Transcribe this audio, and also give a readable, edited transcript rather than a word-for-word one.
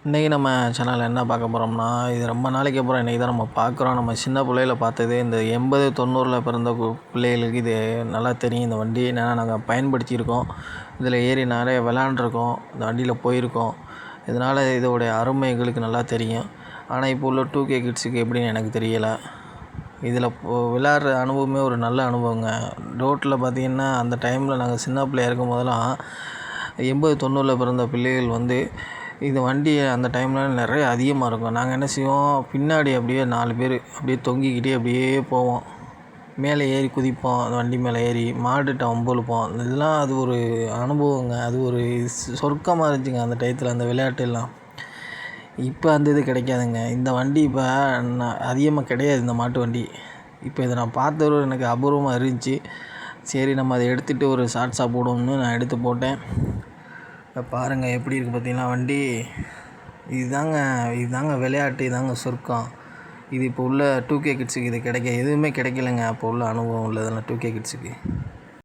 இன்றைக்கி நம்ம சேனலில் என்ன பார்க்க போகிறோம்னா, இது ரொம்ப நாளைக்கு அப்புறம் இன்றைக்கி தான் நம்ம பார்க்குறோம். நம்ம சின்ன பிள்ளையில பார்த்தது இந்த 80, 90ல் பிறந்த பிள்ளைகளுக்கு இது நல்லா தெரியும். இந்த வண்டி ஏன்னா நாங்கள் பயன்படுத்தியிருக்கோம். இதில் ஏறி நிறைய விளாண்டுருக்கோம். இந்த வண்டியில் போயிருக்கோம். இதனால் இதோடைய அருமை எங்களுக்கு நல்லா தெரியும். ஆனால் இப்போ உள்ள 2K கிட்ஸுக்கு எப்படின்னு எனக்கு தெரியலை. இதில் விளையாடுற அனுபவமே ஒரு நல்ல அனுபவங்க. ரோட்டில் பார்த்திங்கன்னா அந்த டைமில் நாங்கள் சின்ன பிள்ளையா இருக்கும் போதெல்லாம் 80, 90ல் பிறந்த பிள்ளைகள் இது வண்டி அந்த டைமில் நிறைய அதிகமாக இருக்கும். நாங்கள் என்ன செய்வோம், பின்னாடி அப்படியே 4 பேர் அப்படியே தொங்கிக்கிட்டே அப்படியே போவோம். மேலே ஏறி குதிப்போம். அந்த வண்டி மேலே ஏறி மாட்டுட்ட வம்பிழுப்போம். இதெல்லாம் அது ஒரு அனுபவங்க. அது ஒரு சொர்க்கமாக இருந்துச்சுங்க அந்த டயத்தில் அந்த விளையாட்டெல்லாம். இப்போ அந்த இது கிடைக்காதுங்க. இந்த வண்டி இப்போ அதிகமாக கிடையாது, இந்த மாட்டு வண்டி. இப்போ இதை நான் பார்த்தது எனக்கு அபூர்வமாக இருந்துச்சு. சரி, நம்ம அதை எடுத்துகிட்டு ஒரு ஷார்ட்ஸாக போடுவோம்னு நான் எடுத்து போட்டேன். பாருங்கள் எப்படி இருக்குது பார்த்தீங்களா வண்டி. இதுதாங்க விளையாட்டு, இதாங்க சொர்க்கம். இது இப்போ உள்ள 2K கிட்ஸுக்கு இது எதுவுமே கிடைக்கலங்க. அப்போ உள்ள அனுபவம் உள்ளதெல்லாம் 2K கிட்ஸுக்கு.